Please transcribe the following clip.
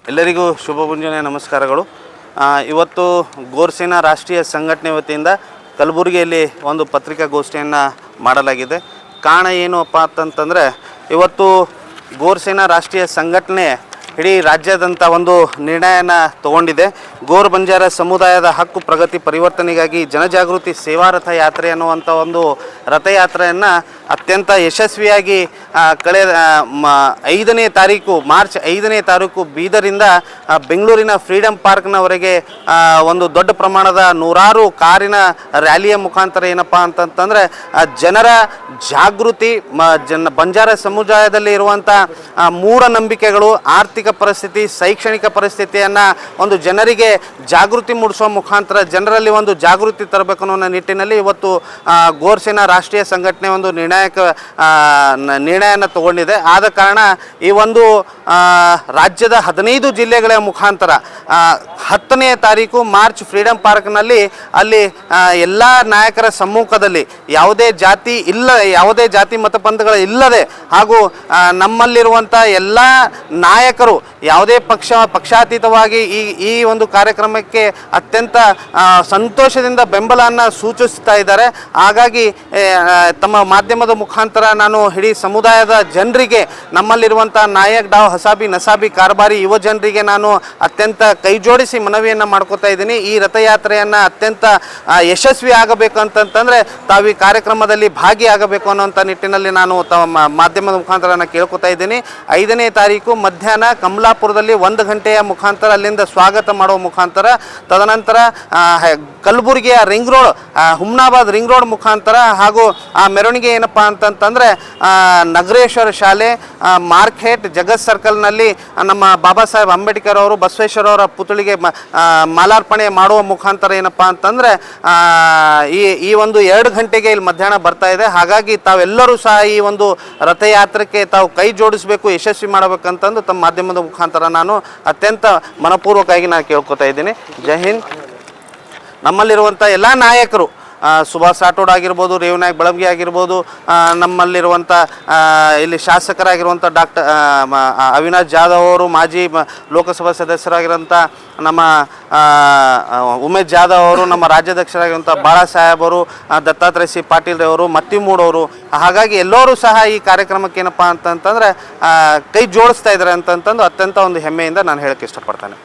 ಎಲ್ಲರಿಗೂ ಶುಭ ಮುಂಜಾನೆ ನಮಸ್ಕಾರಗಳು. ಇವತ್ತು ಗೋರ್ಸೇನಾ ರಾಷ್ಟ್ರೀಯ ಸಂಘಟನೆ ವತಿಯಿಂದ ಕಲಬುರಗಿಯಲ್ಲಿ ಒಂದು ಪತ್ರಿಕಾಗೋಷ್ಠಿಯನ್ನು ಮಾಡಲಾಗಿದೆ. ಕಾರಣ ಏನಪ್ಪ ಅಂತಂತಂದರೆ, ಇವತ್ತು ಗೋರ್ಸೇನಾ ರಾಷ್ಟ್ರೀಯ ಸಂಘಟನೆ ಇಡೀ ರಾಜ್ಯಾದ್ಯಂತ ಒಂದು ನಿರ್ಣಯನ ತಗೊಂಡಿದೆ. ಗೋರ್ ಬಂಜಾರ ಸಮುದಾಯದ ಹಕ್ಕು ಪ್ರಗತಿ ಪರಿವರ್ತನೆಗಾಗಿ ಜನಜಾಗೃತಿ ಸೇವಾರಥ ಯಾತ್ರೆ ಅನ್ನುವಂಥ ಒಂದು ರಥಯಾತ್ರೆಯನ್ನು ಅತ್ಯಂತ ಯಶಸ್ವಿಯಾಗಿ ಕಳೆದ 5ನೇ ತಾರೀಕು ಮಾರ್ಚ್ 5ನೇ ತಾರೀಕು ಬೀದರಿಂದ ಬೆಂಗಳೂರಿನ ಫ್ರೀಡಮ್ ಪಾರ್ಕ್ನವರೆಗೆ ಒಂದು ದೊಡ್ಡ ಪ್ರಮಾಣದ ನೂರಾರು ಕಾರಿನ ರ್ಯಾಲಿಯ ಮುಖಾಂತರ ಏನಪ್ಪ ಅಂತಂತಂದರೆ ಜನರ ಜಾಗೃತಿ, ಬಂಜಾರ ಸಮುದಾಯದಲ್ಲಿ ಇರುವಂಥ ಮೂಢನಂಬಿಕೆಗಳು, ಆರ್ಥಿಕ ಪರಿಸ್ಥಿತಿ, ಶೈಕ್ಷಣಿಕ ಪರಿಸ್ಥಿತಿಯನ್ನು ಒಂದು ಜನರಿಗೆ ಜಾಗೃತಿ ಮೂಡಿಸುವ ಮುಖಾಂತರ ಜನರಲ್ಲಿ ಒಂದು ಜಾಗೃತಿ ತರಬೇಕು ಅನ್ನೋ ನಿಟ್ಟಿನಲ್ಲಿ ಇವತ್ತು ಗೋರ್ಸೇನಾ ರಾಷ್ಟ್ರೀಯ ಸಂಘಟನೆ ಒಂದು ನಿರ್ಣಯನ ತಗೊಂಡಿದೆ. ಆದ ಕಾರಣ ಈ ಒಂದು ರಾಜ್ಯದ 15 ಜಿಲ್ಲೆಗಳ ಮುಖಾಂತರ 10ನೇ ತಾರೀಕು ಮಾರ್ಚ್ ಫ್ರೀಡಮ್ ಪಾರ್ಕ್ನಲ್ಲಿ ಅಲ್ಲಿ ಎಲ್ಲ ನಾಯಕರ ಸಮ್ಮುಖದಲ್ಲಿ ಯಾವುದೇ ಜಾತಿ ಮತ ಪಂಥಗಳು ಇಲ್ಲದೆ ಹಾಗೂ ನಮ್ಮಲ್ಲಿರುವಂಥ ಎಲ್ಲ ನಾಯಕರು ಯಾವುದೇ ಪಕ್ಷಾತೀತವಾಗಿ ಈ ಒಂದು ಕಾರ್ಯಕ್ರಮಕ್ಕೆ ಅತ್ಯಂತ ಸಂತೋಷದಿಂದ ಬೆಂಬಲವನ್ನು ಸೂಚಿಸ್ತಾ ಇದ್ದಾರೆ. ಹಾಗಾಗಿ ತಮ್ಮ ಮಾಧ್ಯಮದ ಮುಖಾಂತರ ನಾನು ಇಡೀ ಸಮುದಾಯದ ಜನರಿಗೆ, ನಮ್ಮಲ್ಲಿರುವಂಥ ನಾಯಕ್ ಡಾವ್ ಹಸಾಬಿ ನಸಾಬಿ ಕಾರ್ಬಾರಿ ಯುವ ಜನರಿಗೆ ನಾನು ಅತ್ಯಂತ ಕೈ ಜೋಡಿಸಿ ಮನವಿಯನ್ನು ಮಾಡ್ಕೋತಾ ಇದ್ದೀನಿ. ಈ ರಥಯಾತ್ರೆಯನ್ನು ಅತ್ಯಂತ ಯಶಸ್ವಿ ಆಗಬೇಕು ಅಂತಂತಂದರೆ ತಾವು ಈ ಕಾರ್ಯಕ್ರಮದಲ್ಲಿ ಭಾಗಿಯಾಗಬೇಕು ಅನ್ನೋಂಥ ನಿಟ್ಟಿನಲ್ಲಿ ನಾನು ತಮ್ಮ ಮಾಧ್ಯಮದ ಮುಖಾಂತರ ನಾನು ಕೇಳ್ಕೊತಾ ಇದ್ದೀನಿ. 5ನೇ ತಾರೀಕು ಮಧ್ಯಾಹ್ನ ಕಮಲಾಪುರದಲ್ಲಿ 1 ಗಂಟೆಯ ಮುಖಾಂತರ ಅಲ್ಲಿಂದ ಸ್ವಾಗತ ಮಾಡುವ ಮುಖಾಂತರ, ತದನಂತರ ಕಲಬುರಗಿಯ ring road, Humnabad ring road ಮುಖಾಂತರ ಹಾಗೂ ಆ ಮೆರವಣಿಗೆ ಏನಪ್ಪ ಅಂತಂತಂದರೆ ನಗರೇಶ್ವರ ಶಾಲೆ, ಮಾರ್ಕೆಟ್, ಜಗತ್ ಸರ್ಕಲ್ನಲ್ಲಿ ನಮ್ಮ ಬಾಬಾ ಸಾಹೇಬ್ ಅಂಬೇಡ್ಕರ್ ಅವರು, ಬಸವೇಶ್ವರ ಅವರ ಪುತ್ಳಿಗೆ ಮಾಲಾರ್ಪಣೆ ಮಾಡುವ ಮುಖಾಂತರ ಏನಪ್ಪ ಅಂತಂದರೆ ಈ ಒಂದು 2 ಗಂಟೆಗೆ ಇಲ್ಲಿ ಮಧ್ಯಾಹ್ನ ಬರ್ತಾ ಇದೆ. ಹಾಗಾಗಿ ತಾವೆಲ್ಲರೂ ಸಹ ಈ ಒಂದು ರಥಯಾತ್ರೆಗೆ ತಾವು ಕೈ ಜೋಡಿಸಬೇಕು, ಯಶಸ್ವಿ ಮಾಡಬೇಕಂತಂದು ತಮ್ಮ ಮಾಧ್ಯಮದ ಮುಖಾಂತರ ನಾನು ಅತ್ಯಂತ ಮನಪೂರ್ವಕವಾಗಿ ನಾನು ಕೇಳ್ಕೊತಾ ಇದ್ದೀನಿ. ಜೈ ಹಿಂದ್. ನಮ್ಮಲ್ಲಿರುವಂಥ ಎಲ್ಲ ನಾಯಕರು, ಸುಭಾಷ್ ರಾಠೋಡ್ ಆಗಿರ್ಬೋದು, ರೇವನಾಯಕ್ ಬಳಂಗಿ ಆಗಿರ್ಬೋದು, ನಮ್ಮಲ್ಲಿರುವಂಥ ಇಲ್ಲಿ ಶಾಸಕರಾಗಿರುವಂಥ ಅವಿನಾಶ್ ಜಾಧವ್ ಅವರು, ಮಾಜಿ ಲೋಕಸಭಾ ಸದಸ್ಯರಾಗಿರೋಂಥ ನಮ್ಮ ಉಮೇಶ್ ಜಾಧವ್ ಅವರು, ನಮ್ಮ ರಾಜ್ಯಾಧ್ಯಕ್ಷರಾಗಿರುವಂಥ ಬಾಳಾ ಸಾಹೇಬ್ ಅವರು, ದತ್ತಾತ್ರೇಯ ಸಿ ಪಾಟೀಲ್ ಅವರು, ಮತ್ತಿಮೂಡ್ ಅವರು. ಹಾಗಾಗಿ ಎಲ್ಲರೂ ಸಹ ಈ ಕಾರ್ಯಕ್ರಮಕ್ಕೆ ಏನಪ್ಪ ಅಂತಂತಂದರೆ ಕೈ ಜೋಡಿಸ್ತಾ ಇದ್ದಾರೆ ಅಂತಂದು ಅತ್ಯಂತ ಒಂದು ಹೆಮ್ಮೆಯಿಂದ ನಾನು ಹೇಳೋಕ್ಕೆ ಇಷ್ಟಪಡ್ತೇನೆ.